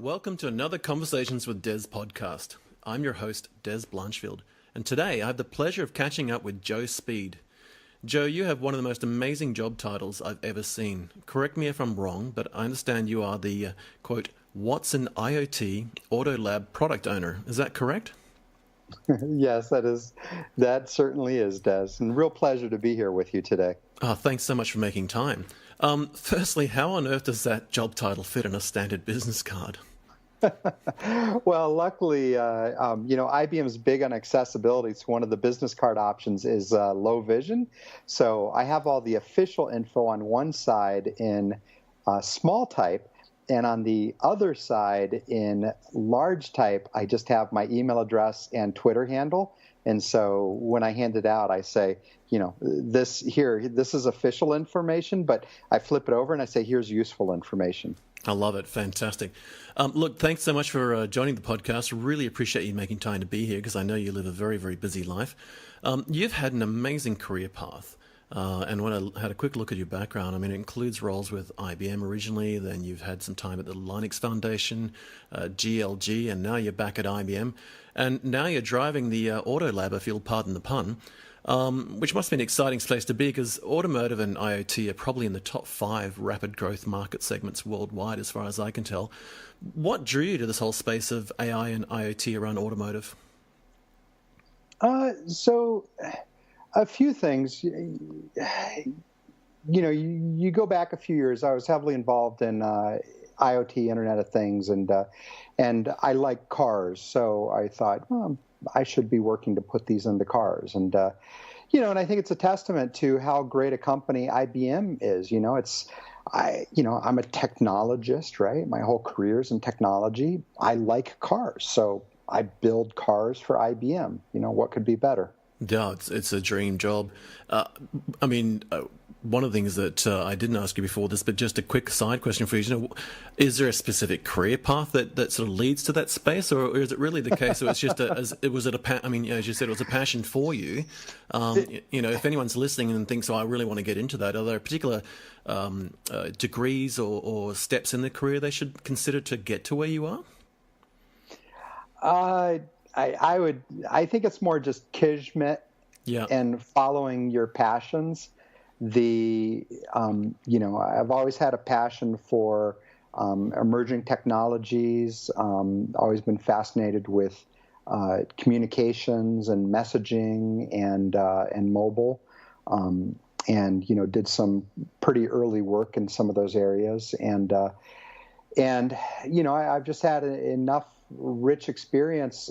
Welcome to another Conversations with Dez podcast. I'm your host, Dez Blanchfield, and today I have the pleasure of catching up with Joe Speed. Joe, you have one of the most amazing job titles I've ever seen. Correct me if I'm wrong, but I understand you are the, quote, What's an IoT AutoLAB Product Owner. Is that correct? Yes, that certainly is, Dez. And real pleasure to be here with you today. Oh, thanks so much for making time. Firstly, how on earth does that job title fit in a standard business card? Well, luckily, IBM's big on accessibility. So one of the business card options is low vision. So I have all the official info on one side in small type. And on the other side, in large type, I just have my email address and Twitter handle. And so when I hand it out, I say, this is official information, but I flip it over and I say, here's useful information. I love it. Fantastic. Look, thanks so much for joining the podcast. Really appreciate you making time to be here because I know you live a very, very busy life. You've had an amazing career path. And when I had a quick look at your background, it includes roles with IBM originally, then you've had some time at the Linux Foundation, GLG, and now you're back at IBM. And now you're driving the AutoLAB, if you'll pardon the pun, which must be an exciting place to be because automotive and IoT are probably in the top 5 rapid growth market segments worldwide, as far as I can tell. What drew you to this whole space of AI and IoT around automotive? A few things. You go back a few years. I was heavily involved in IoT, Internet of Things, and I like cars. So I thought, I should be working to put these into cars. And and I think it's a testament to how great a company IBM is. I'm a technologist, right? My whole career is in technology. I like cars, so I build cars for IBM. What could be better? Yeah, it's a dream job. One of the things that I didn't ask you before this, but just a quick side question for you. Is there a specific career path that sort of leads to that space, or is it really the case that it's just as you said, it was a passion for you? If anyone's listening and thinks, I really want to get into that, are there particular degrees or steps in their career they should consider to get to where you are? I think it's more just kismet and following your passions. I've always had a passion for emerging technologies, always been fascinated with communications and messaging and mobile, did some pretty early work in some of those areas. I've just had enough rich experience.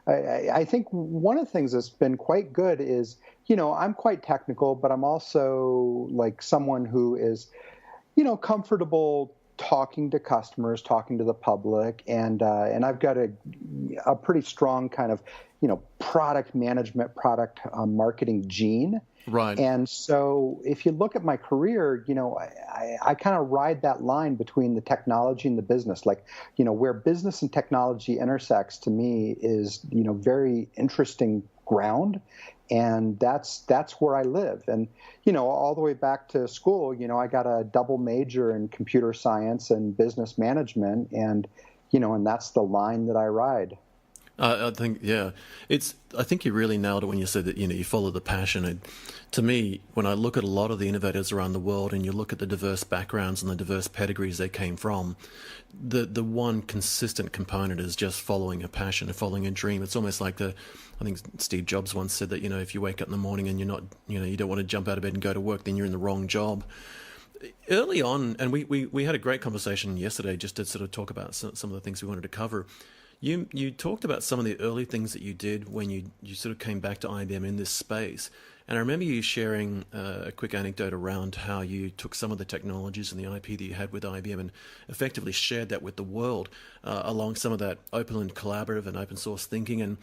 I think one of the things that's been quite good is, I'm quite technical, but I'm also like someone who is, comfortable talking to customers, talking to the public, and I've got a pretty strong kind of, product management, product marketing gene. Right. And so if you look at my career, I kind of ride that line between the technology and the business. Like, where business and technology intersects to me is, very interesting ground. And that's where I live. And, all the way back to school, I got a double major in computer science and business management. And that's the line that I ride. I think you really nailed it when you said that, you follow the passion. And to me, when I look at a lot of the innovators around the world and you look at the diverse backgrounds and the diverse pedigrees they came from, the one consistent component is just following a passion and following a dream. It's almost like I think Steve Jobs once said that, if you wake up in the morning and you're not, you don't want to jump out of bed and go to work, then you're in the wrong job. Early on, and we had a great conversation yesterday just to sort of talk about some of the things we wanted to cover. You talked about some of the early things that you did when you sort of came back to IBM in this space. And I remember you sharing a quick anecdote around how you took some of the technologies and the IP that you had with IBM and effectively shared that with the world along some of that open and collaborative and open source thinking. And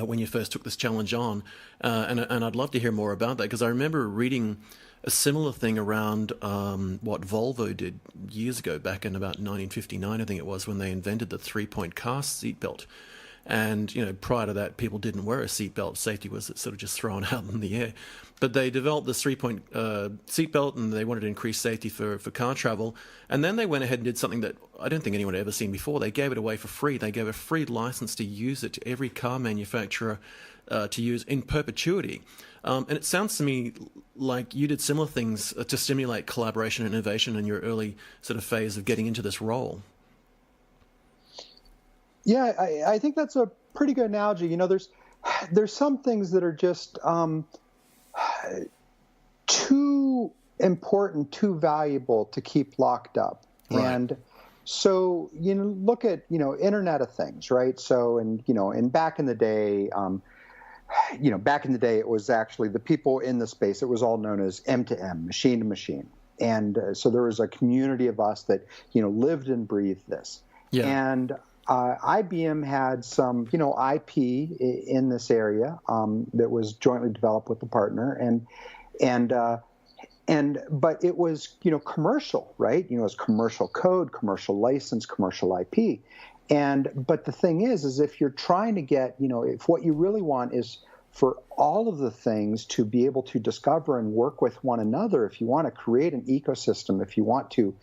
when you first took this challenge on, and I'd love to hear more about that because I remember reading a similar thing around what Volvo did years ago, back in about 1959, I think it was, when they invented the 3-point cast seatbelt. And, prior to that, people didn't wear a seatbelt. Safety was sort of just thrown out in the air. But they developed this 3-point seatbelt, and they wanted to increase safety for car travel. And then they went ahead and did something that I don't think anyone had ever seen before. They gave it away for free. They gave a free license to use it to every car manufacturer to use in perpetuity. And it sounds to me like you did similar things to stimulate collaboration and innovation in your early sort of phase of getting into this role. Yeah, I think that's a pretty good analogy. There's some things that are just too important, too valuable to keep locked up. Right. And so, look at, Internet of Things, right? So, and back in the day, it was actually the people in the space, it was all known as M2M, machine to machine. And so there was a community of us that, lived and breathed this. Yeah. And IBM had some, IP in this area that was jointly developed with the partner, but it was, commercial, right? It was commercial code, commercial license, commercial IP. But the thing is if you're trying to get, if what you really want is for all of the things to be able to discover and work with one another, if you want to create an ecosystem, if you want to,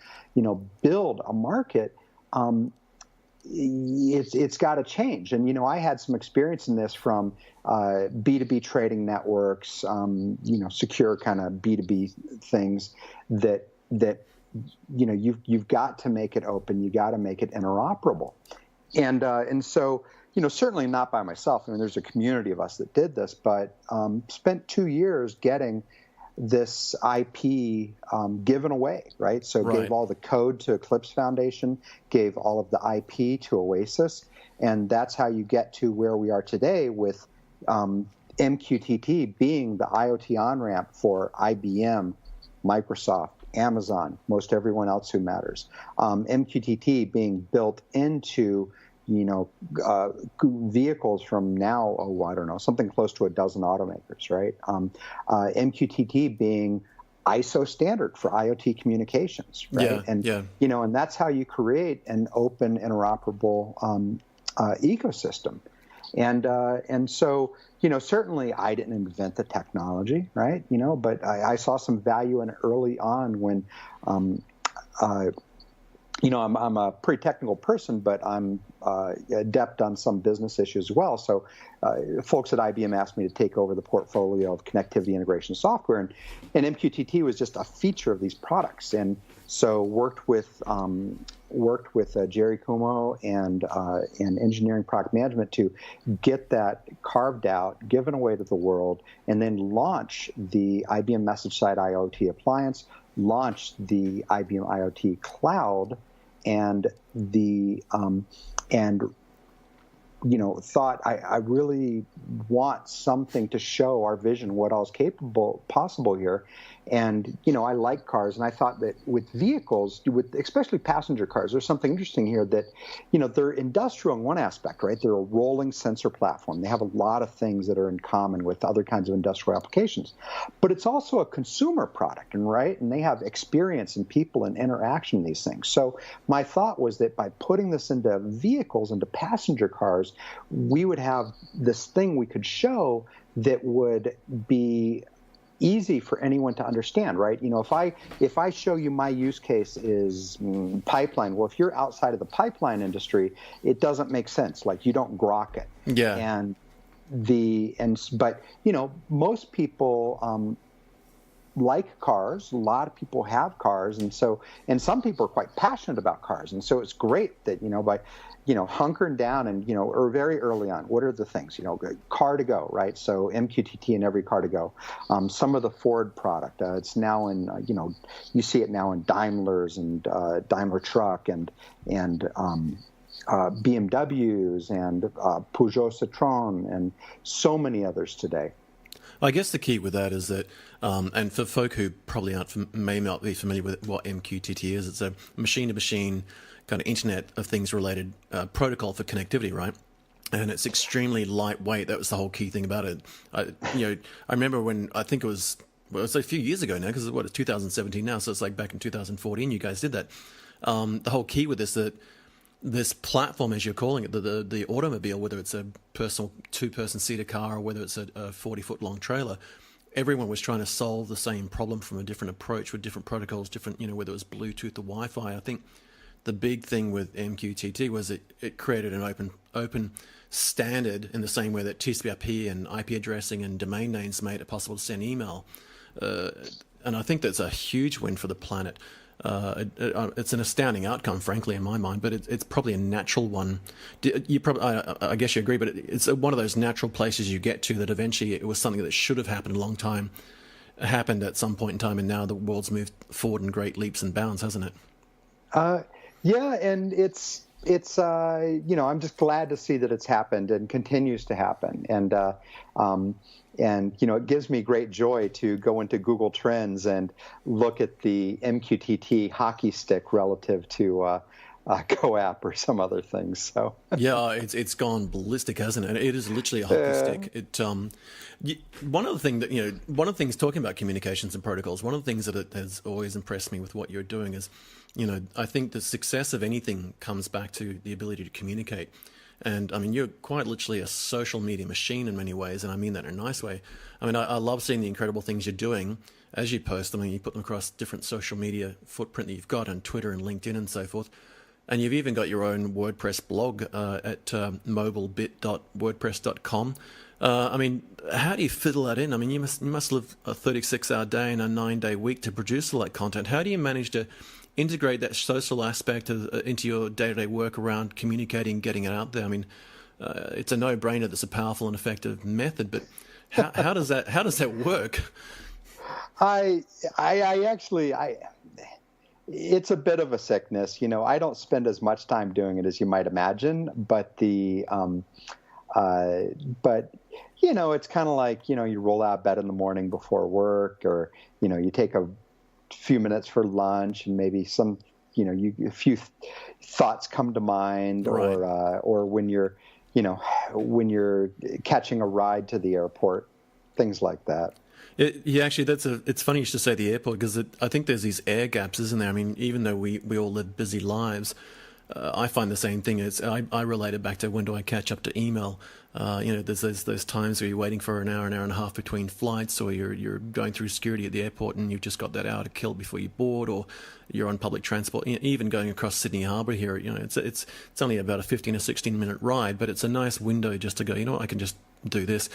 build a market, it's got to change. And, I had some experience in this from B2B trading networks, secure kind of B2B things that you've got to make it open. You got to make it interoperable. And so, certainly not by myself. I mean, there's a community of us that did this, but spent 2 years getting this IP given away, right? So Right. gave all the code to Eclipse Foundation, gave all of the IP to Oasis, and that's how you get to where we are today with MQTT being the IoT on-ramp for IBM, Microsoft, Amazon, most everyone else who matters. MQTT being built into vehicles from now, I don't know, something close to a dozen automakers, right? MQTT being ISO standard for IoT communications, right? And that's how you create an open, interoperable ecosystem. And so, certainly I didn't invent the technology, right? But I saw some value in it early on when, I'm a pretty technical person, but I'm adept on some business issues as well. So folks at IBM asked me to take over the portfolio of connectivity integration software, and MQTT was just a feature of these products. And so worked with Jerry Kumo and engineering product management to get that carved out, given away to the world, and then launch the IBM Message Side IoT appliance, launched the IBM IoT Cloud, and thought I really want something to show our vision, what all is possible here. And, I like cars, and I thought that with vehicles, especially passenger cars, there's something interesting here that, they're industrial in one aspect, right? They're a rolling sensor platform. They have a lot of things that are in common with other kinds of industrial applications. But it's also a consumer product, right? And they have experience and people and interaction in these things. So my thought was that by putting this into vehicles, into passenger cars, we would have this thing we could show that would be easy for anyone to understand, right? If I show you my use case is pipeline, well, if you're outside of the pipeline industry, it doesn't make sense. Like, you don't grok it. Yeah. But most people like cars. A lot of people have cars, and some people are quite passionate about cars, and so it's great that by hunkering down and or very early on, what are the things car to go, right? So MQTT in every car to go. Some of the Ford product, it's now in you see it now in Daimlers and Daimler Truck and BMWs and Peugeot Citroën and so many others today. I guess the key with that is that, and for folk who probably may not be familiar with what MQTT is, it's a machine-to-machine kind of Internet of Things related protocol for connectivity, right? And it's extremely lightweight. That was the whole key thing about it. I remember when, I think it was a few years ago now, because it's 2017 now, so it's like back in 2014 you guys did that. The whole key with this, that this platform, as you're calling it, the automobile, whether it's a personal 2-person seater car or whether it's a 40-foot long trailer, everyone was trying to solve the same problem from a different approach with different protocols, different, whether it was Bluetooth or Wi-Fi. I think the big thing with MQTT was it created an open standard in the same way that TCP/IP and IP addressing and domain names made it possible to send email. And I think that's a huge win for the planet. It's an astounding outcome, frankly, in my mind, but it's probably a natural one. I guess you agree, but it's one of those natural places you get to that eventually it was something that should have happened a long time, happened at some point in time, and now the world's moved forward in great leaps and bounds, hasn't it? Yeah, and it's I'm just glad to see that it's happened and continues to happen, and it gives me great joy to go into Google Trends and look at the MQTT hockey stick relative to GoApp or some other things. So yeah, it's gone ballistic, hasn't it? It is literally a hockey stick. One of the things talking about communications and protocols, one of the things that it has always impressed me with what you're doing is, I think the success of anything comes back to the ability to communicate. And I mean, you're quite literally a social media machine in many ways, and I mean that in a nice way. I mean, I love seeing the incredible things you're doing as you post. I mean, you put them across different social media footprint that you've got on Twitter and LinkedIn and so forth. And you've even got your own WordPress blog at mobilebit.wordpress.com. I mean, how do you fiddle that in? I mean, you must live a 36-hour day and a 9-day week to produce all that content. How do you manage to integrate that social aspect into your day-to-day work around communicating, getting it out there? I mean, it's a no-brainer. That's a powerful and effective method. But how does that work? It's a bit of a sickness. I don't spend as much time doing it as you might imagine, but it's kind of like, you roll out of bed in the morning before work, or, you take a few minutes for lunch and maybe some, a few thoughts come to mind, right. or when you're catching a ride to the airport, things like that. Actually, it's funny you should say the airport, because I think there's these air gaps, isn't there? I mean, even though we all live busy lives, I find the same thing. I relate it back to when do I catch up to email. There's those times where you're waiting for an hour and a half between flights, or you're going through security at the airport and you've just got that hour to kill before you board, or you're on public transport. Even going across Sydney Harbour here, it's only about a 15 or 16-minute ride, but it's a nice window just to go, I can just do this.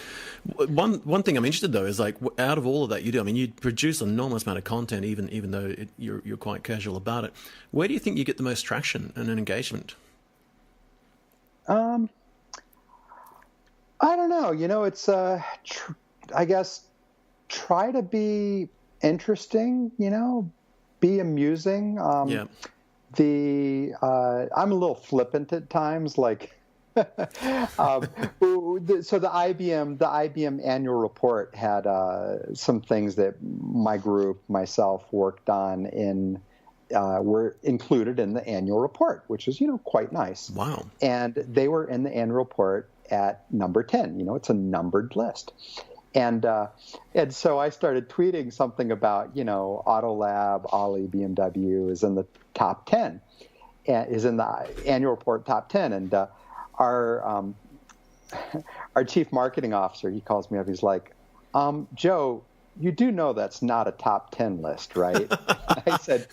One thing I'm interested though is, like, out of all of that you do, I mean, you produce an enormous amount of content, even though you're quite casual about it. Where do you think you get the most traction and engagement? I don't know. It's I guess try to be interesting. Be amusing. Yeah. I'm a little flippant at times, like. So the IBM annual report had some things that my group, myself, worked on were included in the annual report, which is quite nice. Wow! And they were in the annual report at number 10. It's a numbered list, and so I started tweeting something about AutoLAB, Olli, BMW is in the top 10, is in the annual report top 10, and our chief marketing officer, he calls me up. He's like, Joe, you do know that's not a top 10 list, right? I said,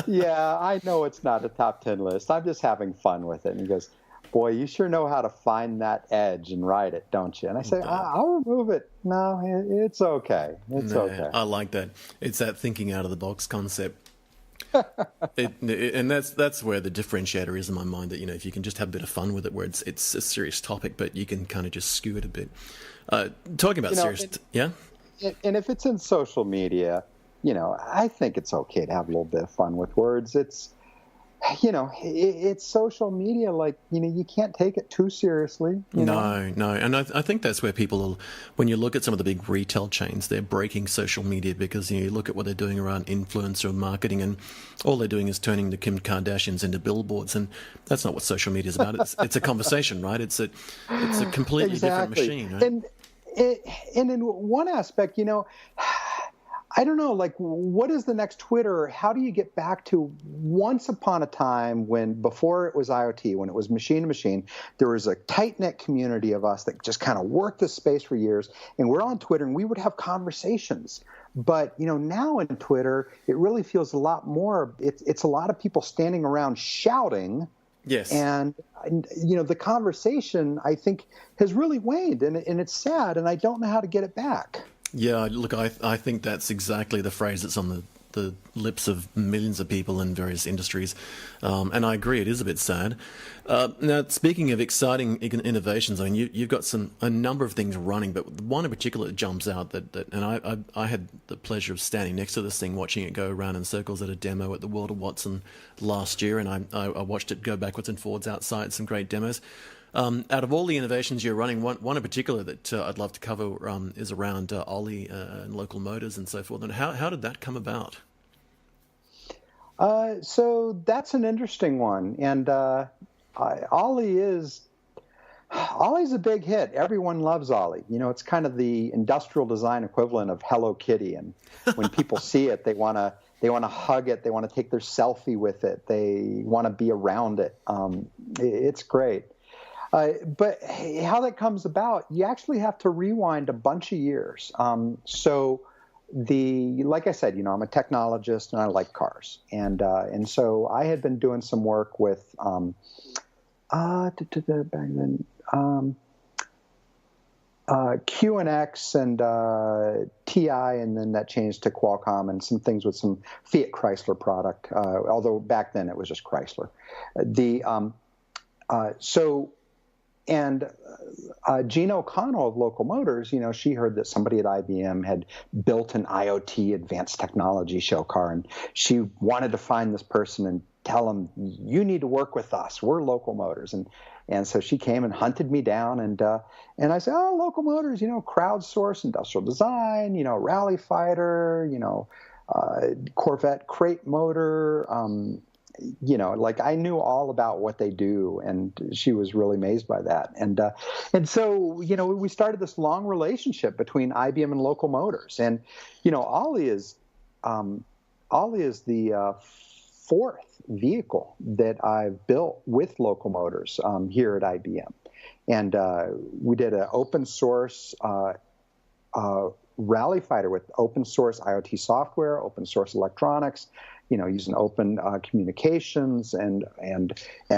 yeah, I know it's not a top 10 list. I'm just having fun with it. And he goes, boy, you sure know how to find that edge and ride it, don't you? And I say, I'll remove it. No, it's okay. It's okay. I like that. It's that thinking out of the box concept. And that's where the differentiator is in my mind, that if you can just have a bit of fun with it, where it's a serious topic, but you can kind of just skew it a bit. Talking about yeah. And if it's in social media, I think it's okay to have a little bit of fun with words. It's it's social media, like, you can't take it too seriously. No. And I think that's where people, when you look at some of the big retail chains, they're breaking social media, because you look at what they're doing around influencer marketing, and all they're doing is turning the Kim Kardashians into billboards. And that's not what social media is about. It's a conversation, right? It's a completely different machine. Right? And in one aspect, I don't know, like, what is the next Twitter? How do you get back to once upon a time when, before it was IoT, when it was machine to machine, there was a tight-knit community of us that just kind of worked this space for years, and we're on Twitter, and we would have conversations. But, now in Twitter, it really feels a lot more, it's a lot of people standing around shouting. Yes. And the conversation, I think, has really waned, and it's sad, and I don't know how to get it back. Yeah, look, I think that's exactly the phrase that's on the lips of millions of people in various industries. And I agree, it is a bit sad. Now, speaking of exciting innovations, I mean, you've got a number of things running, but one in particular that jumps out and I had the pleasure of standing next to this thing, watching it go around in circles at a demo at the World of Watson last year, and I watched it go backwards and forwards outside, some great demos. Out of all the innovations you're running, one in particular that I'd love to cover is around Olli and local motors and so forth. And how did that come about? So that's an interesting one. And Olli's a big hit. Everyone loves Olli. It's kind of the industrial design equivalent of Hello Kitty. And when people see it, they want to hug it. They want to take their selfie with it. They want to be around it. It's great. But how that comes about, you actually have to rewind a bunch of years. Like I said, I'm a technologist and I like cars, and so I had been doing some work with back then QNX and TI, and then that changed to Qualcomm, and some things with some Fiat Chrysler product. Although back then it was just Chrysler. And Jean O'Connell of Local Motors, she heard that somebody at IBM had built an IoT advanced technology show car, and she wanted to find this person and tell them, you need to work with us. We're Local Motors. And so she came and hunted me down, and I said, oh, Local Motors, CrowdSource, industrial design, Rally Fighter, Corvette crate motor, like I knew all about what they do, and she was really amazed by that. And so, we started this long relationship between IBM and Local Motors. And, Olli is the fourth vehicle that I've built with Local Motors here at IBM. And we did an open source Rally Fighter with open source IoT software, open source electronics, using open communications and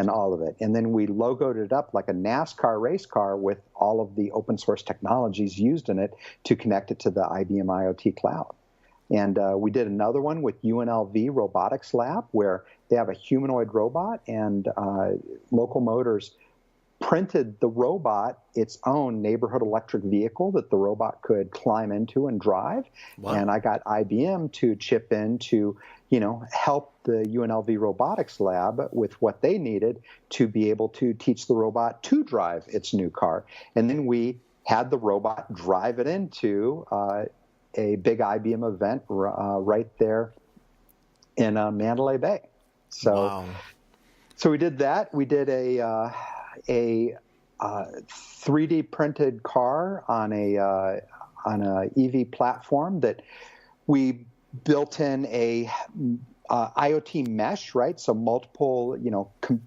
all of it. And then we logoed it up like a NASCAR race car with all of the open source technologies used in it to connect it to the IBM IoT cloud. And we did another one with UNLV Robotics Lab, where they have a humanoid robot, and Local Motors printed the robot its own neighborhood electric vehicle that the robot could climb into and drive. Wow. And I got IBM to chip in to, help the UNLV Robotics Lab with what they needed to be able to teach the robot to drive its new car. And then we had the robot drive it into a big IBM event right there in Mandalay Bay. So, wow. So we did that. We did a 3D printed car on a EV platform that we built in a IoT mesh, right? So multiple,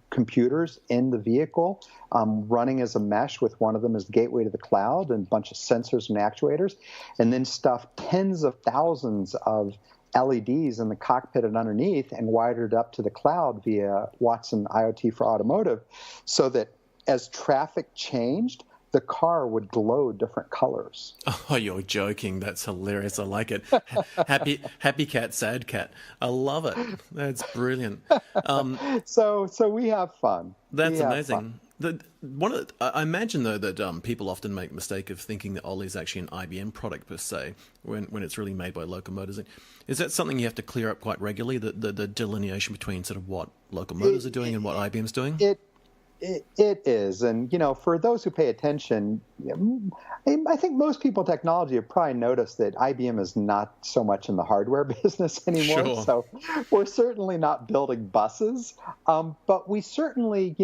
computers in the vehicle running as a mesh, with one of them as the gateway to the cloud, and a bunch of sensors and actuators, and then stuffed tens of thousands of LEDs in the cockpit and underneath, and wired it up to the cloud via Watson IoT for Automotive, so that as traffic changed, the car would glow different colors. Oh, you're joking. That's hilarious. I like it. Happy cat, sad cat. I love it. That's brilliant. So we have fun. That's amazing. I imagine, though, that people often make the mistake of thinking that Olli is actually an IBM product per se, when it's really made by Local Motors. Is that something you have to clear up quite regularly, the delineation between sort of what Local Motors are doing and what IBM's doing? It is. And, for those who pay attention, I think most people in technology have probably noticed that IBM is not so much in the hardware business anymore. Sure. So we're certainly not building buses, but we certainly,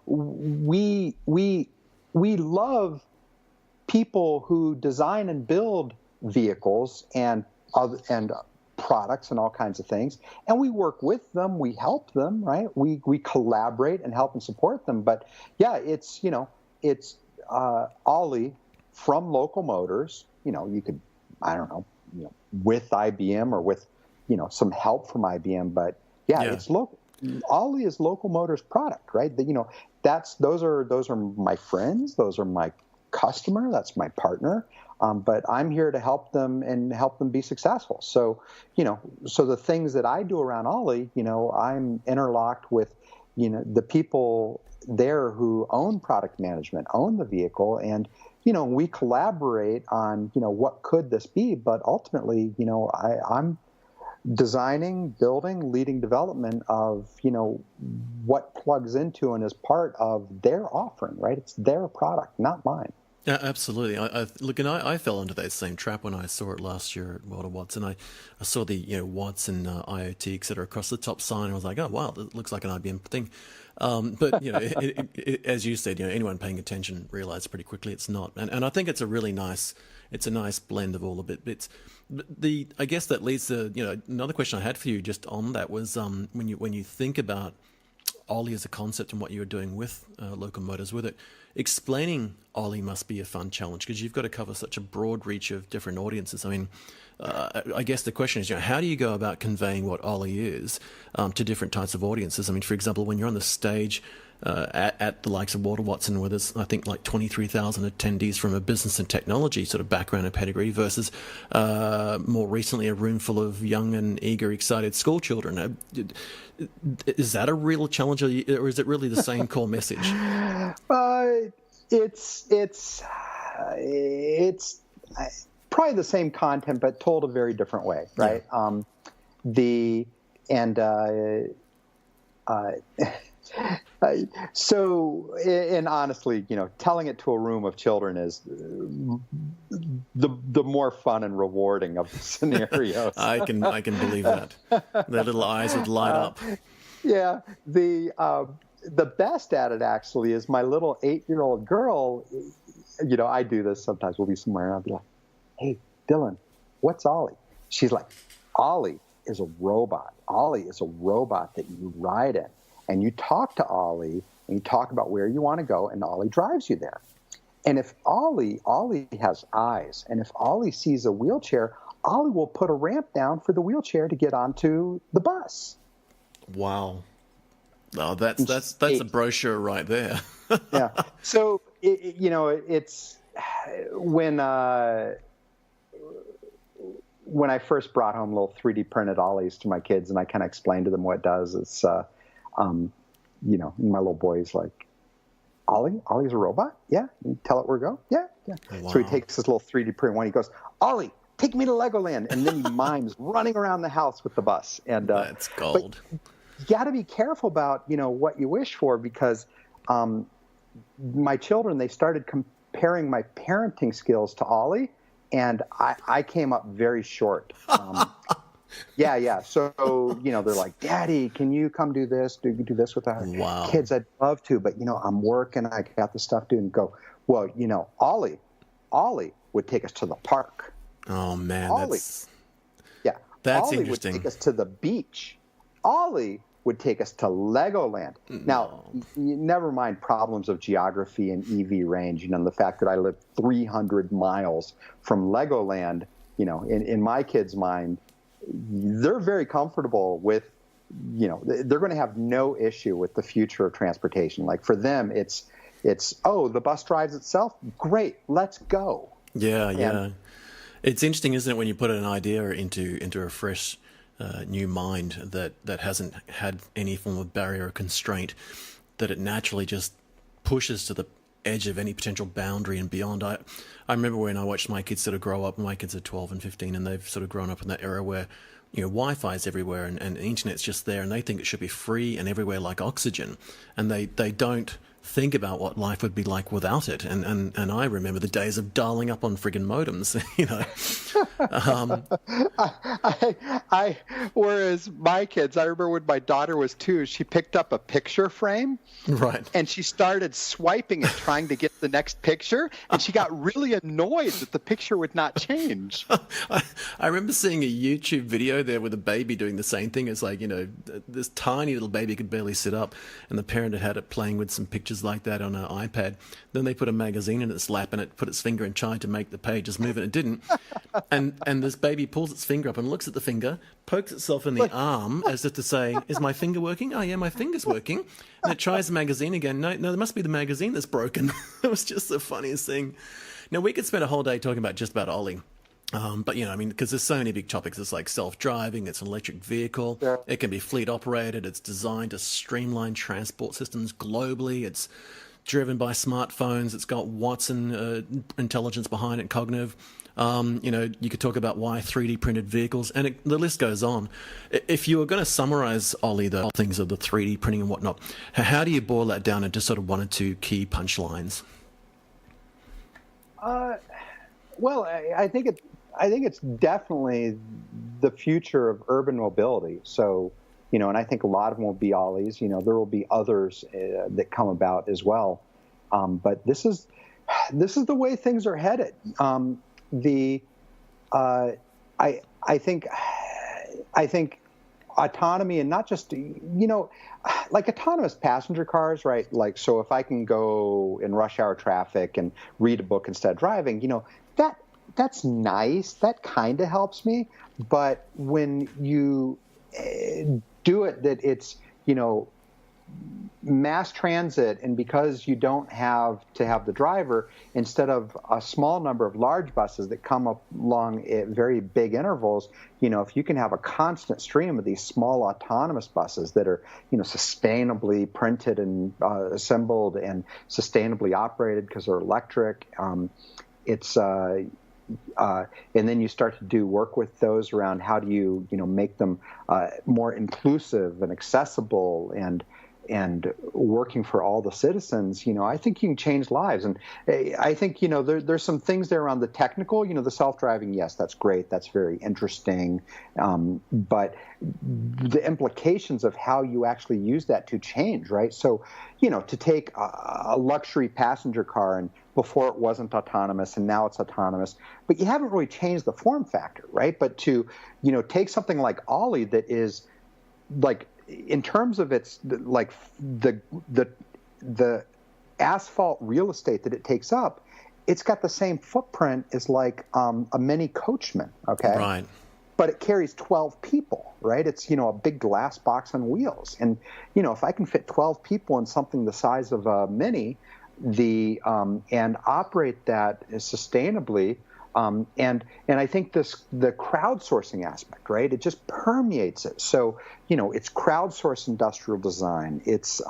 we love people who design and build vehicles and and products and all kinds of things. And we work with them, we help them, right? We collaborate and help and support them. But yeah, it's Olli from Local Motors. You could, I don't know, with IBM or with some help from IBM. But yeah. It's local. Olli is Local Motors product, right? Those are my friends, those are my customer, that's my partner. But I'm here to help them and help them be successful. So, so the things that I do around Olli, I'm interlocked with, the people there who own product management, own the vehicle, and we collaborate on what could this be. But ultimately, I'm designing, building, leading development of what plugs into and is part of their offering, right? It's their product, not mine. Yeah, absolutely. I fell into that same trap when I saw it last year at World of Watts, and I saw the Watts and IoT, etc. across the top sign. And I was like, oh wow, it looks like an IBM thing. But as you said, anyone paying attention realized pretty quickly it's not. And I think it's a really nice blend of all the bits. I guess that leads to another question I had for you just on that was when you think about Olli as a concept and what you were doing with Local Motors with it, explaining Olli must be a fun challenge because you've got to cover such a broad reach of different audiences. I mean, I guess the question is, how do you go about conveying what Olli is to different types of audiences? I mean, for example, when you're on the stage at the likes of Walter Watson, where there's, I think, like 23,000 attendees from a business and technology sort of background and pedigree versus more recently a room full of young and eager, excited school children. Is that a real challenge, or is it really the same core message? It's probably the same content, but told a very different way, right? And honestly, telling it to a room of children is the more fun and rewarding of the scenarios. I can believe that. Their little eyes would light up. Yeah, the best at it actually is my little 8-year-old girl. I do this sometimes. We'll be somewhere and I'll be like, "Hey, Dylan, what's Olli?" She's like, "Olli is a robot. Olli is a robot that you ride in. And you talk to Olli, and you talk about where you want to go, and Olli drives you there. And if Olli has eyes, and if Olli sees a wheelchair, Olli will put a ramp down for the wheelchair to get onto the bus." Wow. Oh, that's a brochure right there. Yeah. So, it's when I first brought home little 3D printed Ollies to my kids, and I kind of explained to them what it does, it's my little boy's like, Ollie's a robot? Yeah. You tell it where to go? Yeah. Wow. So he takes this little 3D print one. He goes, "Olli, take me to Legoland." And then he mimes running around the house with the bus. And that's gold. But you got to be careful about, what you wish for, because my children, they started comparing my parenting skills to Olli, and I came up very short. Yeah. So, they're like, "Daddy, can you come do this? Do this with our kids?" I'd love to, but, I'm working. I got the stuff to do. And go, "Well, Olli would take us to the park." Oh, man. Olli That's interesting. Would take us to the beach. Olli would take us to Legoland. No. Now, never mind problems of geography and EV range, and the fact that I live 300 miles from Legoland, in my kids' mind, they're very comfortable with, they're going to have no issue with the future of transportation. Like for them, it's the bus drives itself. Great, let's go. Yeah. It's interesting, isn't it, when you put an idea into a fresh new mind that hasn't had any form of barrier or constraint, that it naturally just pushes to the edge of any potential boundary and beyond. I remember when I watched my kids sort of grow up. My kids are 12 and 15, and they've sort of grown up in that era where Wi-Fi is everywhere and the internet's just there, and they think it should be free and everywhere like oxygen, and they don't think about what life would be like without it. And I remember the days of dialing up on friggin' modems, Whereas my kids, I remember when my daughter was 2, she picked up a picture frame. Right. And she started swiping it, trying to get the next picture. And she got really annoyed that the picture would not change. I remember seeing a YouTube video there with a baby doing the same thing. It's like, this tiny little baby could barely sit up, and the parent had it playing with some pictures like that on an iPad. Then they put a magazine in its lap, and it put its finger and tried to make the pages move, and it didn't. And this baby pulls its finger up and looks at the finger, pokes itself in the arm as if to say, is my finger working? Oh, yeah, my finger's working. And it tries the magazine again. No, there must be the magazine that's broken. It was just the funniest thing. Now, we could spend a whole day talking about just about Olli. But, because there's so many big topics. It's like self-driving, it's an electric vehicle, Yeah. It can be fleet operated, it's designed to streamline transport systems globally, it's driven by smartphones, it's got Watson intelligence behind it, cognitive. You could talk about why 3D printed vehicles, and the list goes on. If you were going to summarize, Olli, the things of the 3D printing and whatnot, how do you boil that down into sort of 1 or 2 key punchlines? Well, I think it's definitely the future of urban mobility. So, and I think a lot of them will be Ollies. There will be others that come about as well. But this is the way things are headed. I think autonomy, and not just like autonomous passenger cars, right? Like, so if I can go in rush hour traffic and read a book instead of driving, that's nice. That kind of helps me. But when you do it, that it's mass transit, and because you don't have to have the driver, instead of a small number of large buses that come up along at very big intervals, if you can have a constant stream of these small autonomous buses that are, sustainably printed and assembled and sustainably operated because they're electric, and then you start to do work with those around how do you, make them more inclusive and accessible and working for all the citizens, I think you can change lives. And I think, there's some things there around the technical, the self-driving, yes, that's great. That's very interesting. But the implications of how you actually use that to change, right? So, to take a luxury passenger car, and before it wasn't autonomous and now it's autonomous, but you haven't really changed the form factor, right? But to, take something like Olli that is like, in terms of its like the asphalt real estate that it takes up, it's got the same footprint as like a mini Coachman, okay? Right. But it carries 12 people, right? It's a big glass box on wheels, and if I can fit 12 people in something the size of a mini, and operate that sustainably. And I think the crowdsourcing aspect, right? It just permeates it. So, it's crowdsourced industrial design. It's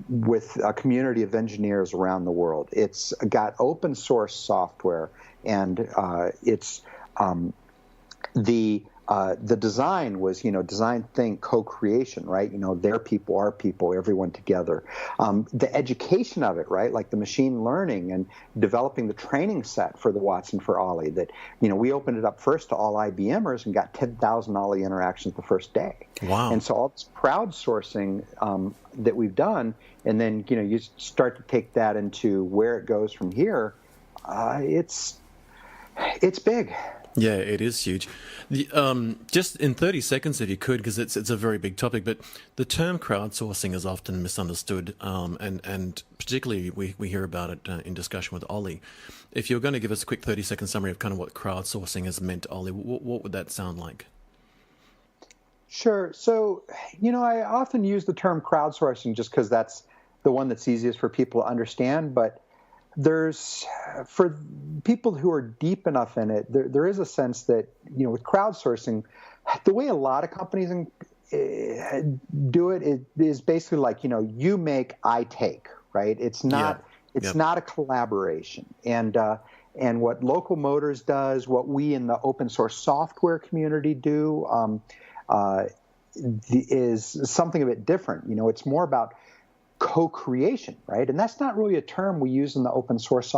with a community of engineers around the world. It's got open source software, and it's the design was, design, think, co-creation, right? Their people, our people, everyone together. The education of it, right? Like the machine learning and developing the training set for the Watson for Olli that, we opened it up first to all IBMers and got 10,000 Olli interactions the first day. Wow. And so all this crowdsourcing that we've done, and then, you start to take that into where it goes from here, it's big. Yeah, it is huge. Just in 30 seconds, if you could, because it's a very big topic, but the term crowdsourcing is often misunderstood, and particularly we hear about it in discussion with Olli. If you're going to give us a quick 30-second summary of kind of what crowdsourcing has meant to Olli, what would that sound like? Sure. So, I often use the term crowdsourcing just because that's the one that's easiest for people to understand, but there's, for people who are deep enough in it, there is a sense that, with crowdsourcing, the way a lot of companies do it is basically like, you make, I take, right? It's not, not a collaboration. And what Local Motors does, what we in the open source software community do, is something a bit different. It's more about co-creation, right? And that's not really a term we use in the open source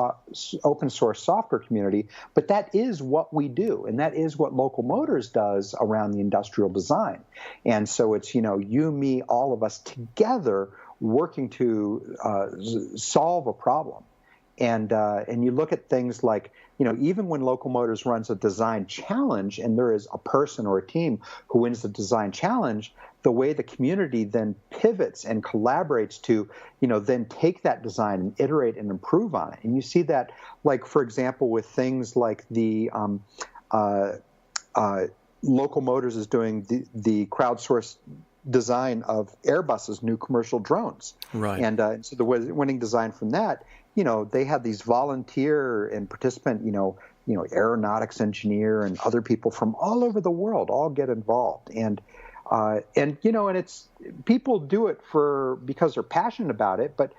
software community, but that is what we do, and that is what Local Motors does around the industrial design. And so it's, you, me, all of us together working to solve a problem. And you look at things like, even when Local Motors runs a design challenge and there is a person or a team who wins the design challenge, the way the community then pivots and collaborates to, then take that design and iterate and improve on it. And you see that, like, for example, with things like the Local Motors is doing the crowdsourced design of Airbus's new commercial drones. Right. And so the winning design from that, they had these volunteer and participant, aeronautics engineer and other people from all over the world all get involved. And it's, people do it because they're passionate about it, but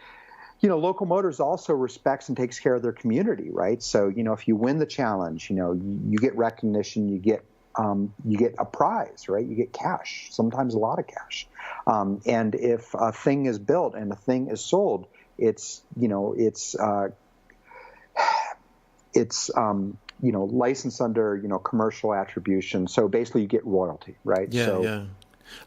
Local Motors also respects and takes care of their community, right? So, if you win the challenge, you get recognition, you get a prize, right? You get cash, sometimes a lot of cash. And if a thing is built and a thing is sold, it's licensed under, commercial attribution. So basically you get royalty, right? Yeah.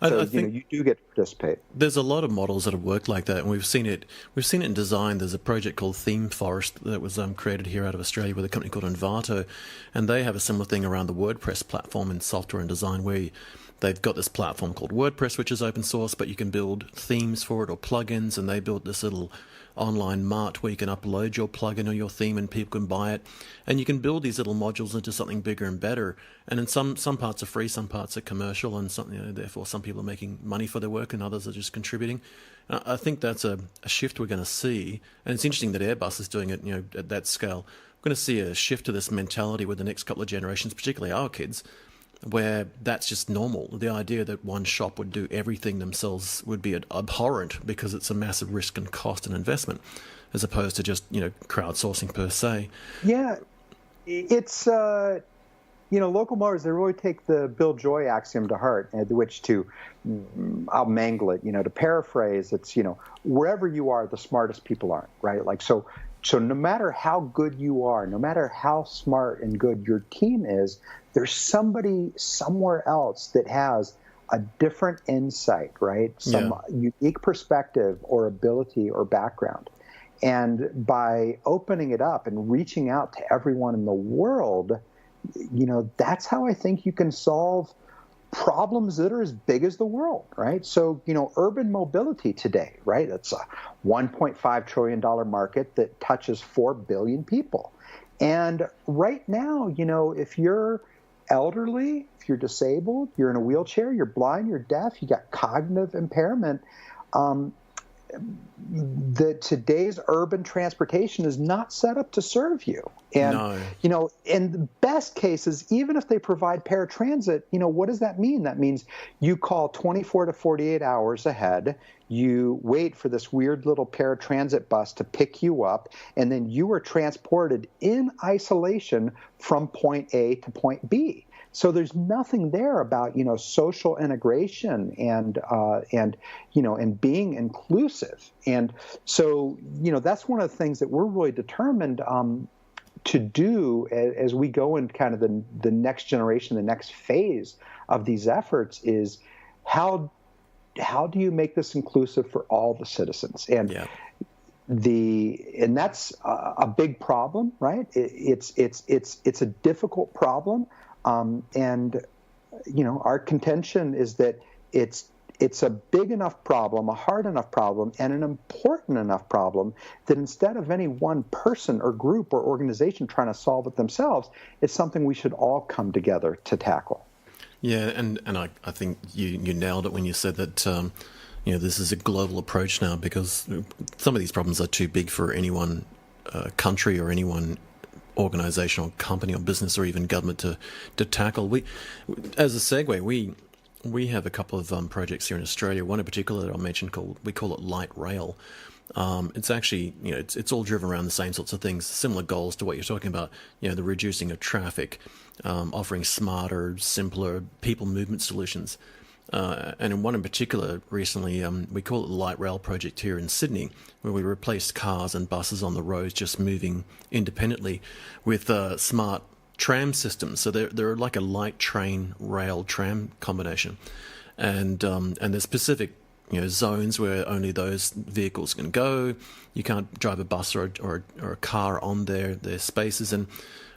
I think you do get to participate. There's a lot of models that have worked like that, and we've seen it in design. There's a project called Theme Forest that was created here out of Australia with a company called Envato, and they have a similar thing around the WordPress platform in software and design, where they've got this platform called WordPress, which is open source, but you can build themes for it or plugins, and they built this little online mart where you can upload your plugin or your theme and people can buy it, and you can build these little modules into something bigger and better. And in some parts are free, some parts are commercial, and therefore some people are making money for their work and others are just contributing. I think that's a shift we're going to see, and it's interesting that Airbus is doing it at that scale. We're going to see a shift to this mentality with the next couple of generations, particularly our kids, where that's just normal. The idea that one shop would do everything themselves would be abhorrent because it's a massive risk and cost and investment, as opposed to just, crowdsourcing per se. Yeah, it's, Local Motors, they really take the Bill Joy axiom to heart, which I'll mangle it, to paraphrase, it's, wherever you are, the smartest people aren't, right? Like, so no matter how good you are, no matter how smart and good your team is, there's somebody somewhere else that has a different insight, right? Some unique perspective or ability or background. And by opening it up and reaching out to everyone in the world, that's how I think you can solve problems that are as big as the world, right? So, urban mobility today, right? It's a $1.5 trillion market that touches 4 billion people. And right now, if you're elderly, if you're disabled, you're in a wheelchair, you're blind, you're deaf, you got cognitive impairment, today's urban transportation is not set up to serve you. And, in the best cases, even if they provide paratransit, what does that mean? That means you call 24 to 48 hours ahead, you wait for this weird little paratransit bus to pick you up, and then you are transported in isolation from point A to point B. So there's nothing there about, social integration and being inclusive. And so, that's one of the things that we're really determined to do as we go in kind of the next generation, the next phase of these efforts is how do you make this inclusive for all the citizens? And and that's a big problem, right? It's a difficult problem. And our contention is that it's a big enough problem, a hard enough problem, and an important enough problem that instead of any one person or group or organization trying to solve it themselves, it's something we should all come together to tackle. Yeah, and I think you nailed it when you said that this is a global approach now, because some of these problems are too big for any one country or any one organization or company or business or even government to tackle. As a segue, we have a couple of projects here in Australia. One in particular that I'll mention we call it Light Rail. It's actually, it's all driven around the same sorts of things, similar goals to what you're talking about, the reducing of traffic, offering smarter, simpler people movement solutions. and in one in particular recently, we call it the Light Rail Project here in Sydney, where we replaced cars and buses on the roads just moving independently with smart tram systems. So they're like a light train rail tram combination, and there's specific zones where only those vehicles can go. You can't drive a bus or a car on their spaces, and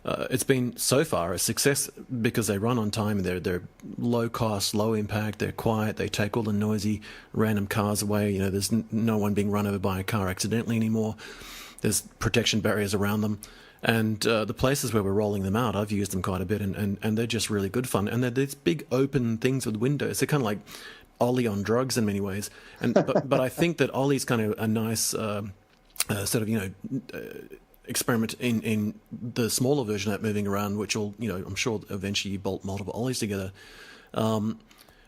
it's been so far a success because they run on time. They're low cost, low impact. They're quiet. They take all the noisy random cars away. There's no one being run over by a car accidentally anymore. There's protection barriers around them. And the places where we're rolling them out, I've used them quite a bit, and they're just really good fun. And they're these big open things with windows. They're kind of like Olli on drugs in many ways. But I think that Olli's kind of a nice sort of experiment in the smaller version of that moving around, which will I'm sure eventually you bolt multiple Ollies together. And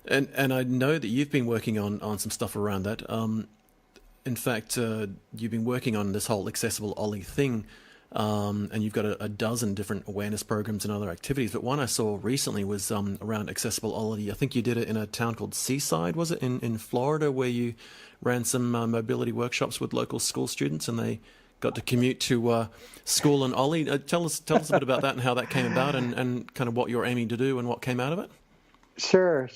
I know that you've been working on some stuff around that. In fact, you've been working on this whole accessible Olli thing. And you've got a dozen different awareness programs and other activities. But one I saw recently was around accessible Olli. I think you did it in a town called Seaside, was it, in Florida, where you ran some mobility workshops with local school students, and they got to commute to school on Olli. Tell us a bit about that and how that came about, and kind of what you're aiming to do and what came out of it. Sure.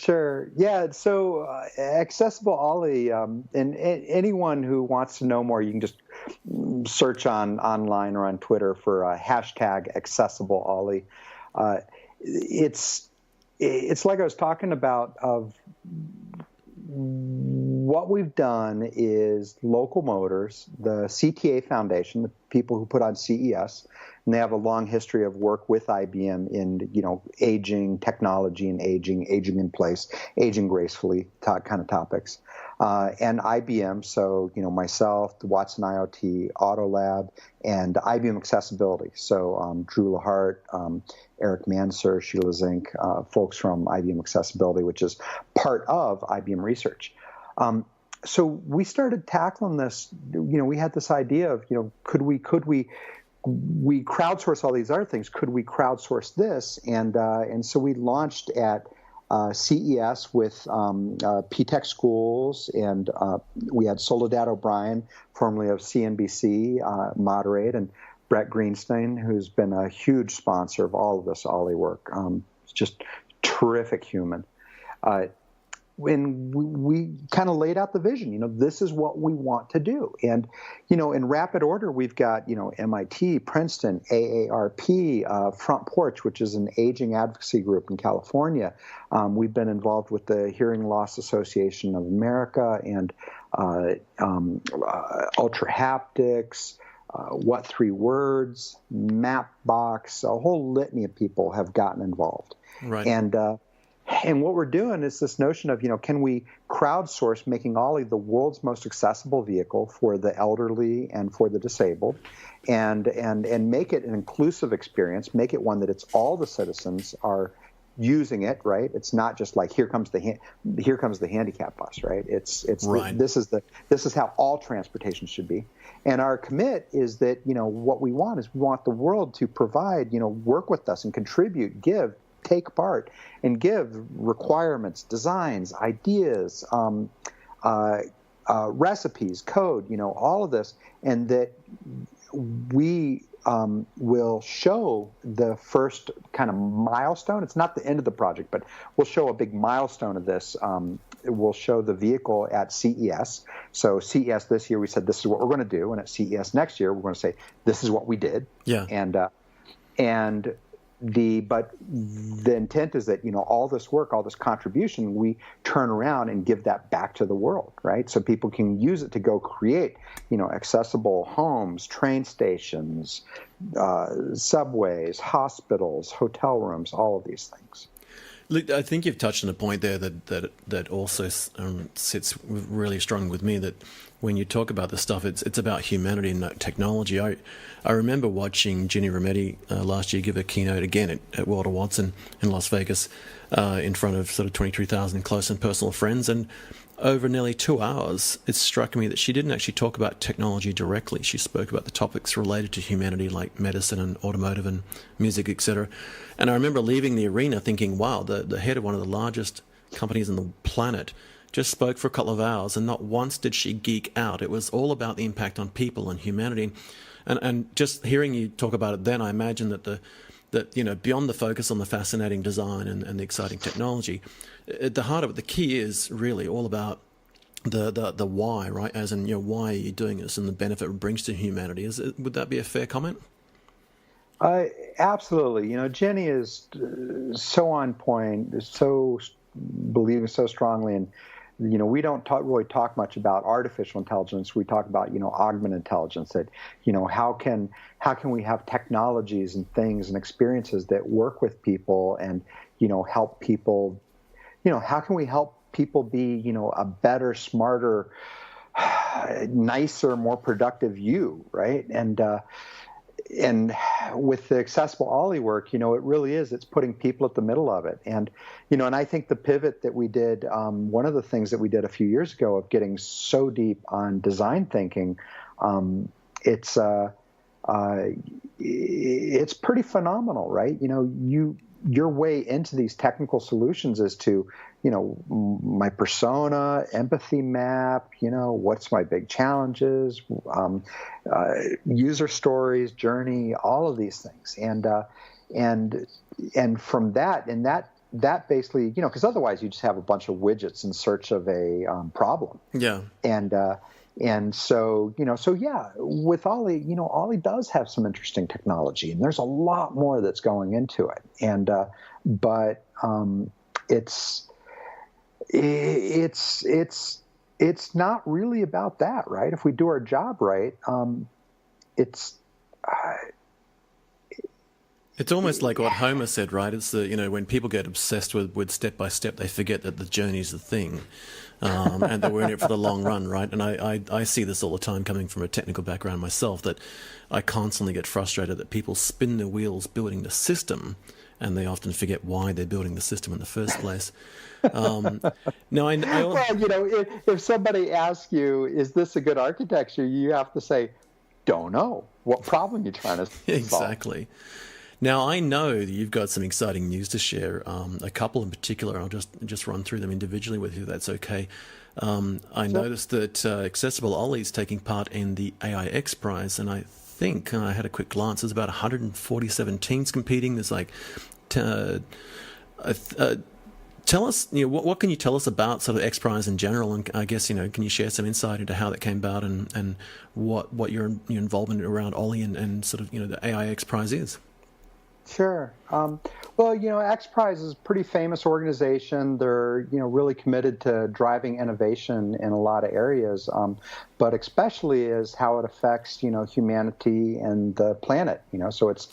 Yeah, so accessible Olli, and anyone who wants to know more, you can just search online or on Twitter for hashtag accessible Olli. It's like I was talking about, of what we've done is Local Motors, the CTA Foundation, the people who put on CES, and they have a long history of work with IBM in, aging technology and aging in place, aging gracefully kind of topics. And IBM, so, myself, the Watson IoT AutoLAB, and IBM Accessibility. So Drew Lahart, Eric Manser, Sheila Zink, folks from IBM Accessibility, which is part of IBM Research. So we started tackling this. We had this idea of, could we crowdsource all these other things? Could we crowdsource this? And so we launched at CES with P-Tech Schools, and we had Soledad O'Brien, formerly of CNBC, moderate, and Brett Greenstein, who's been a huge sponsor of all of this Olli work. Just terrific human. When we kind of laid out the vision, this is what we want to do. And, in rapid order, we've got, MIT, Princeton, AARP, Front Porch, which is an aging advocacy group in California. We've been involved with the Hearing Loss Association of America and Ultra Haptics, What Three Words, Mapbox, a whole litany of people have gotten involved. Right. And what we're doing is this notion of, can we crowdsource making Olli the world's most accessible vehicle for the elderly and for the disabled, and make it an inclusive experience, make it one that it's all the citizens are using it, right? It's not just like here comes the handicap bus, right? It's right. This is how all transportation should be. And our commit is that, what we want is we want the world to provide, work with us and contribute, take part, and give requirements, designs, ideas, recipes, code, all of this, and that we will show the first kind of milestone. It's not the end of the project, but we'll show a big milestone of this. We'll show the vehicle at CES. So CES this year, we said this is what we're going to do, and at CES next year, we're going to say this is what we did. Yeah. But the intent is that, all this work, all this contribution, we turn around and give that back to the world, right? So people can use it to go create, accessible homes, train stations, subways, hospitals, hotel rooms, all of these things. Look, I think you've touched on a point there that also sits really strong with me, that when you talk about this stuff, it's about humanity and not technology. I remember watching Ginny Rometty last year give a keynote again at World Awards in Las Vegas in front of sort of 23,000 close and personal friends, and over nearly 2 hours, it struck me that she didn't actually talk about technology directly. She spoke about the topics related to humanity, like medicine and automotive and music, etc. And I remember leaving the arena thinking, wow, the head of one of the largest companies on the planet, just spoke for a couple of hours, and not once did she geek out. It was all about the impact on people and humanity. And just hearing you talk about it then, I imagine that beyond the focus on the fascinating design and the exciting technology, at the heart of it, the key is really all about the why, right? As in, why are you doing this and the benefit it brings to humanity? Would that be a fair comment? Absolutely. Jenny is so on point, so believing so strongly in, we don't really talk much about artificial intelligence. We talk about, augmented intelligence, that, how can we have technologies and things and experiences that work with people and, help people, how can we help people be, a better, smarter, nicer, more productive you, right? And with the accessible Olli work, it really is, it's putting people at the middle of it. And, and I think the pivot that we did, one of the things that we did a few years ago of getting so deep on design thinking, it's pretty phenomenal, right? Your way into these technical solutions is to, my persona, empathy map, what's my big challenges, user stories, journey, all of these things. And from that, and that basically, because otherwise you just have a bunch of widgets in search of a problem. Yeah. And so, so yeah, with Olli, Olli does have some interesting technology, and there's a lot more that's going into it. And, but it's not really about that, right? If we do our job right, it's almost like what Homer said, right? It's when people get obsessed with step by step, they forget that the journey's the thing, and that we're in it for the long run, right? And I see this all the time, coming from a technical background myself, that I constantly get frustrated that people spin their wheels building the system, and they often forget why they're building the system in the first place. Well, if somebody asks you, "Is this a good architecture?" you have to say, "Don't know. What problem you trying to solve?" Exactly. Now, I know that you've got some exciting news to share, a couple in particular. I'll just run through them individually with you, if that's okay. I noticed that Accessible Olli is taking part in the AI X Prize, and I think, I had a quick glance, there's about 147 teams competing. There's tell us, what can you tell us about sort of X Prize in general? And I guess, can you share some insight into how that came about and what your involvement around Olli and sort of, the AI X Prize is? Sure. Well, X Prize is a pretty famous organization. They're, really committed to driving innovation in a lot of areas, but especially is how it affects, humanity and the planet. So it's,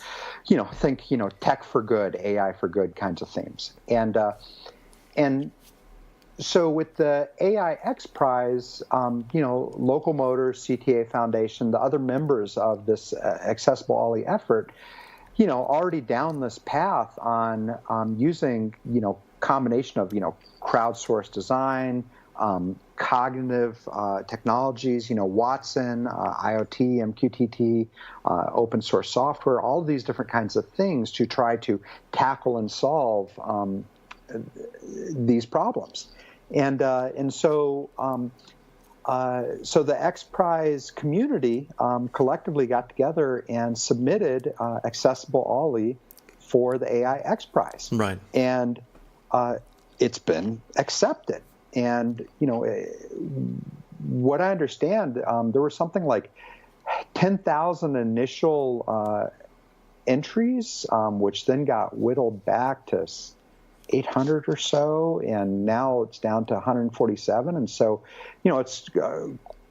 think, tech for good, AI for good kinds of themes. And so with the AI X Prize, Local Motors, CTA Foundation, the other members of this Accessible Olli effort, already down this path on using, combination of, crowdsourced design, cognitive technologies, Watson, IoT, MQTT, open source software, all of these different kinds of things to try to tackle and solve these problems. And so the X Prize community collectively got together and submitted Accessible Olli for the AI X Prize. Right. And it's been accepted. And, what I understand, there were something like 10,000 initial entries, which then got whittled back to 800 or so, and now it's down to 147. And so, it's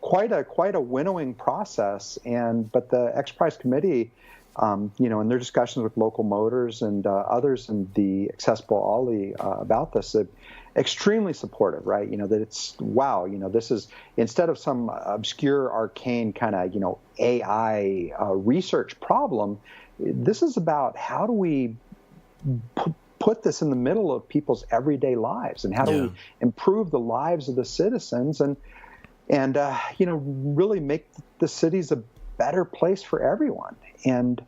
quite a winnowing process. But the X Prize committee, in their discussions with Local Motors and others in the Accessible Olli about this, extremely supportive, right? That it's, wow, this is, instead of some obscure, arcane kind of, AI research problem, this is about how do we put this in the middle of people's everyday lives, and how do we improve the lives of the citizens and really make the cities a better place for everyone. And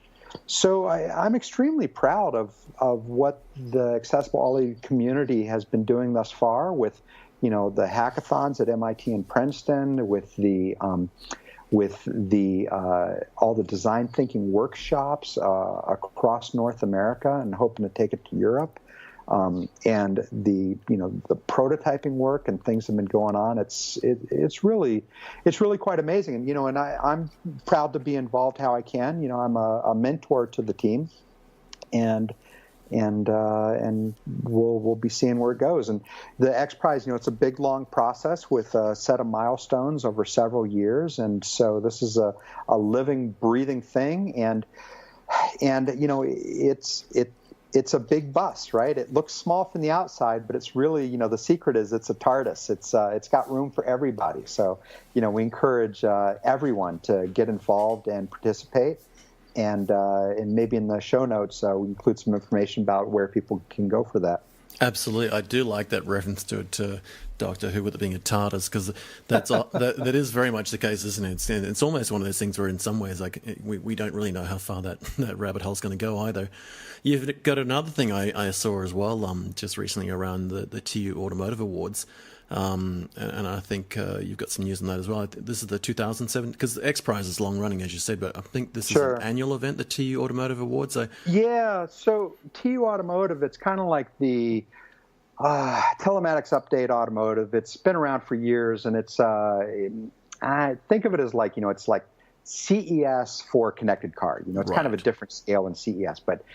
So I'm extremely proud of what the Accessible Olli community has been doing thus far with, the hackathons at MIT and Princeton, with the all the design thinking workshops across North America, and hoping to take it to Europe. And the prototyping work and things have been going on. It's really quite amazing. And I'm proud to be involved how I can. I'm a mentor to the team, and we'll be seeing where it goes. And the X Prize, it's a big, long process with a set of milestones over several years. And so this is a living, breathing thing. And it's a big bus, right? It looks small from the outside, but it's really, the secret is it's a TARDIS. It's got room for everybody. So, we encourage everyone to get involved and participate. And maybe in the show notes, we include some information about where people can go for that. Absolutely, I do like that reference to Doctor Who with it being a TARDIS, because that is very much the case, isn't it? It's almost one of those things where, in some ways, like we don't really know how far that rabbit hole's going to go either. You've got another thing I saw as well, just recently around the TU Automotive Awards. And I think you've got some news on that as well. This is the 2007, because the X Prize is long running, as you said, but I think this is an annual event, the TU Automotive Awards. Yeah, so TU Automotive, it's kind of like the Telematics Update Automotive. It's been around for years, and it's I think of it as like, it's like CES for connected car. It's kind of a different scale than CES, but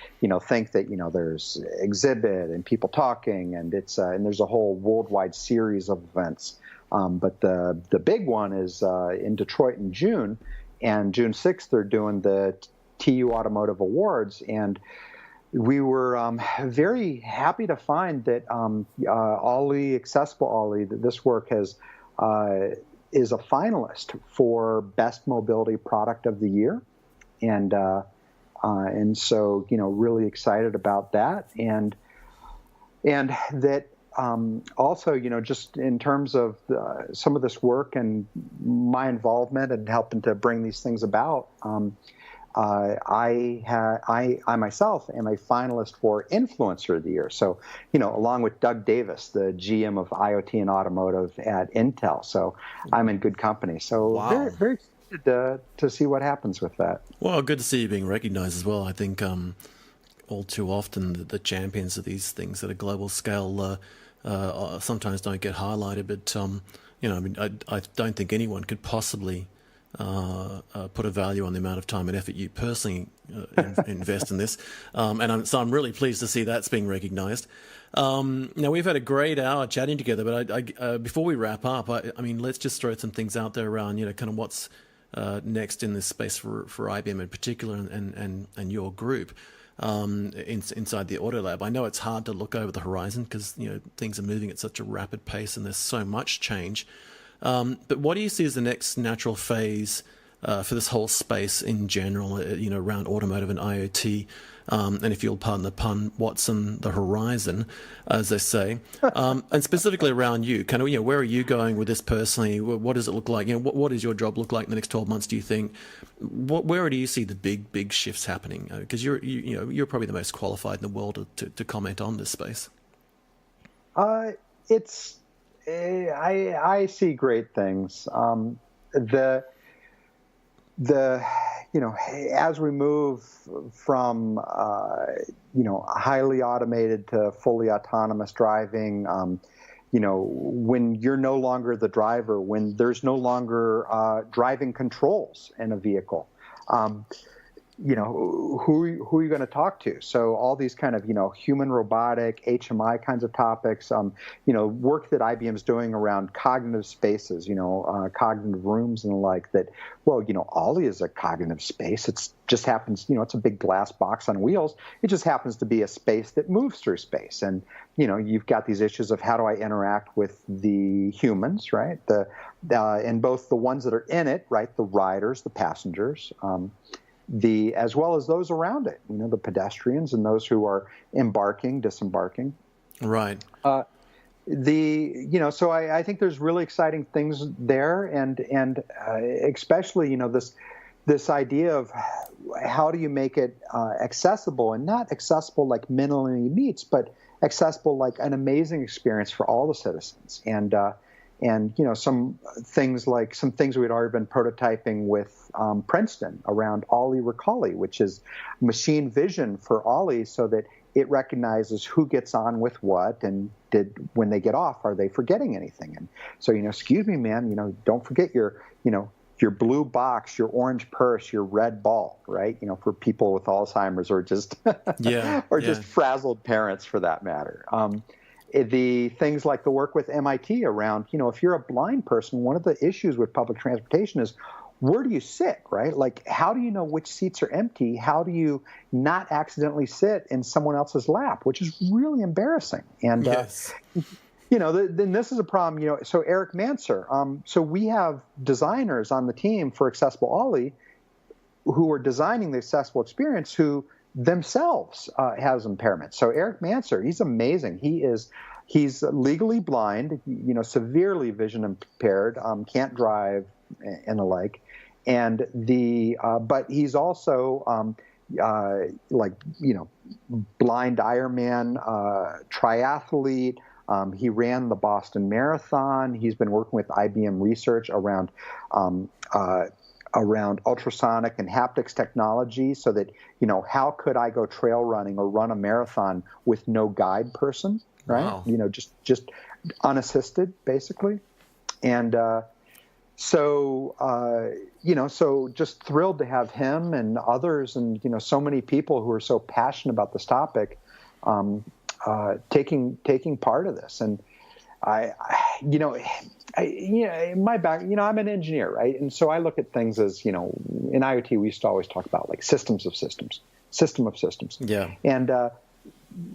think that there's exhibit and people talking, and it's and there's a whole worldwide series of events. But the big one is in Detroit in June, and June 6th they're doing the TU Automotive Awards, and we were very happy to find that Olli, Accessible Olli, that this work is a finalist for Best Mobility Product of the Year, and so really excited about that, and that also just in terms of some of this work and my involvement and helping to bring these things about. I myself am a finalist for Influencer of the Year. So, along with Doug Davis, the GM of IoT and Automotive at Intel. So I'm in good company. So very, very excited to see what happens with that. Well, good to see you being recognized as well. I think all too often the champions of these things at a global scale sometimes don't get highlighted. But, I don't think anyone could possibly put a value on the amount of time and effort you personally invest in this, so I'm really pleased to see that's being recognised. Now we've had a great hour chatting together, but I before we wrap up, I mean, let's just throw some things out there around kind of what's next in this space for IBM in particular, and your group inside the AutoLAB. I know it's hard to look over the horizon because things are moving at such a rapid pace and there's so much change. But what do you see as the next natural phase for this whole space in general, around automotive and IoT? And if you'll pardon the pun, what's on the horizon, as they say? And specifically around you, kind of, where are you going with this personally? What does it look like? What does your job look like in the next 12 months, do you think? Where do you see the big shifts happening? Because you're probably the most qualified in the world to comment on this space. I see great things. As we move from highly automated to fully autonomous driving, when you're no longer the driver, when there's no longer driving controls in a vehicle, who are you going to talk to? So all these kind of, human robotic, HMI kinds of topics, work that IBM's doing around cognitive spaces, cognitive rooms and the like, that, well, Olli is a cognitive space. It's just happens, it's a big glass box on wheels. It just happens to be a space that moves through space. And, you've got these issues of how do I interact with the humans, right? And both the ones that are in it, right? The riders, the passengers, as well as those around it, the pedestrians and those who are embarking, disembarking. Right. So I think there's really exciting things there, and especially, this idea of how do you make it accessible, and not accessible like minimally meets, but accessible like an amazing experience for all the citizens. And some things we'd already been prototyping with Princeton around Olli Recalli, which is machine vision for Olli, so that it recognizes who gets on with what, and when they get off, are they forgetting anything? And so, excuse me, man, don't forget your blue box, your orange purse, your red ball, right? For people with Alzheimer's, or just just frazzled parents, for that matter. The things like the work with MIT around, if you're a blind person, one of the issues with public transportation is, where do you sit, right? Like, how do you know which seats are empty? How do you not accidentally sit in someone else's lap, which is really embarrassing? And, yes. Then this is a problem, so Eric Manser, so we have designers on the team for Accessible Olli who are designing the accessible experience, who themselves has impairments. So Eric Manser, he's amazing. He's legally blind, severely vision impaired, can't drive and the like. And but he's also blind Ironman triathlete. He ran the Boston Marathon. He's been working with IBM Research around ultrasonic and haptics technology, so that, how could I go trail running or run a marathon with no guide person, right? Wow. Just unassisted, basically. And so just thrilled to have him and others, and, so many people who are so passionate about this topic, taking part of this. And my back, I'm an engineer, right? And so I look at things as, in IoT, we used to always talk about like systems of systems. Yeah. And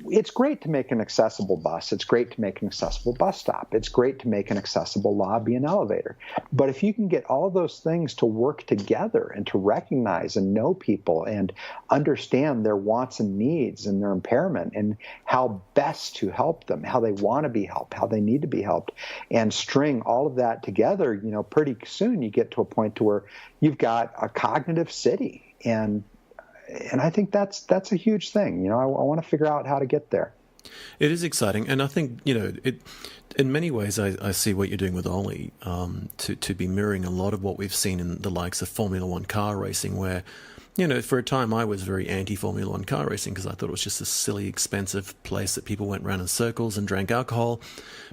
it's great to make an accessible bus. It's great to make an accessible bus stop. It's great to make an accessible lobby and elevator. But if you can get all those things to work together and to recognize and know people and understand their wants and needs and their impairment and how best to help them, how they want to be helped, how they need to be helped, and string all of that together, pretty soon you get to a point to where you've got a cognitive city. And I think that's a huge thing. I want to figure out how to get there. It is exciting, and I think it. In many ways, I see what you're doing with Olli to be mirroring a lot of what we've seen in the likes of Formula One car racing, where, for a time I was very anti-Formula One car racing because I thought it was just a silly, expensive place that people went around in circles and drank alcohol.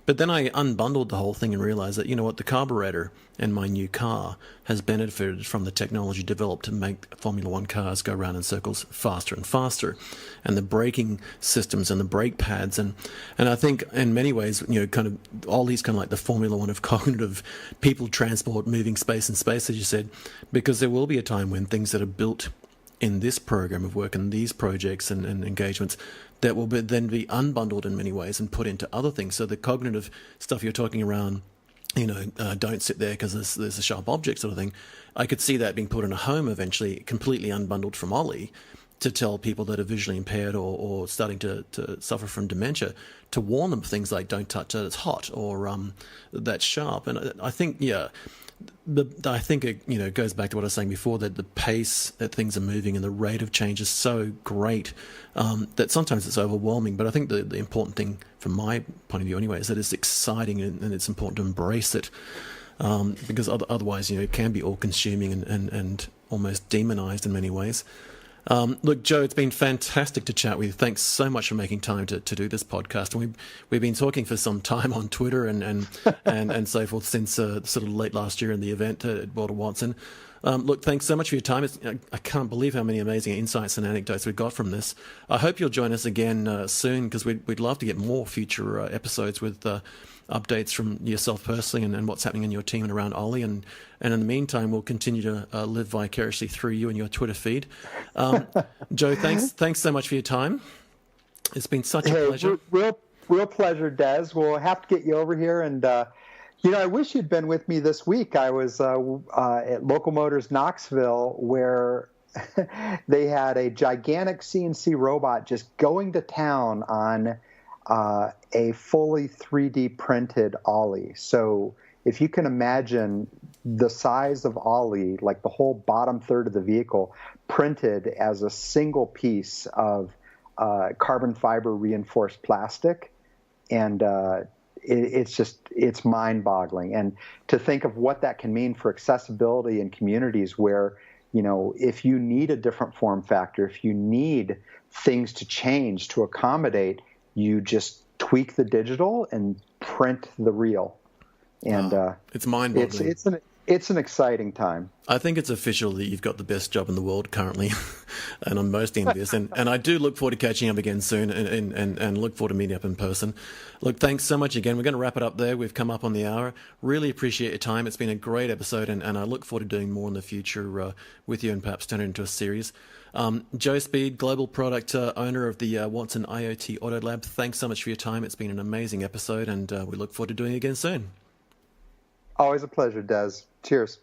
But then I unbundled the whole thing and realized that, the carburetor in my new car has benefited from the technology developed to make Formula One cars go around in circles faster and faster, and the braking systems and the brake pads. And I think in many ways, kind of Olli's kind of like the Formula One of cognitive people transport, moving space and space, as you said, because there will be a time when things that are built in this program of work and these projects and engagements that will then be unbundled in many ways and put into other things. So the cognitive stuff you're talking around, don't sit there because there's a sharp object sort of thing, I could see that being put in a home eventually, completely unbundled from Olli, to tell people that are visually impaired or starting to suffer from dementia, to warn them of things like don't touch it, it's hot, or that's sharp. And I think, I think it goes back to what I was saying before, that the pace that things are moving and the rate of change is so great that sometimes it's overwhelming. But I think the important thing from my point of view anyway is that it's exciting and it's important to embrace it, because otherwise it can be all-consuming and almost demonized in many ways. Look, Joe, it's been fantastic to chat with you. Thanks so much for making time to do this podcast. And we've been talking for some time on Twitter and so forth since sort of late last year in the event at Walter Watson. Look, thanks so much for your time. I can't believe how many amazing insights and anecdotes we've got from this. I hope you'll join us again soon, because we'd love to get more future episodes with updates from yourself personally and what's happening in your team and around Olli. And in the meantime, we'll continue to live vicariously through you and your Twitter feed. Joe, thanks so much for your time. It's been such a pleasure. Real pleasure, Dez. We'll have to get you over here. And, I wish you'd been with me this week. I was at Local Motors Knoxville, where they had a gigantic CNC robot just going to town on a fully 3D printed Olli. So if you can imagine the size of Olli, like the whole bottom third of the vehicle, printed as a single piece of carbon fiber reinforced plastic, and it's mind-boggling. And to think of what that can mean for accessibility in communities where, if you need a different form factor, if you need things to change to accommodate, you just tweak the digital and print the real. And it's mind-boggling. It's an exciting time. I think it's official that you've got the best job in the world currently, and I'm most envious. And I do look forward to catching up again soon, and look forward to meeting up in person. Look, thanks so much again. We're going to wrap it up there. We've come up on the hour. Really appreciate your time. It's been a great episode, and I look forward to doing more in the future with you, and perhaps turn it into a series. Joe Speed, Global Product Owner of the Watson IoT AutoLAB, thanks so much for your time. It's been an amazing episode, and we look forward to doing it again soon. Always a pleasure, Dez. Cheers.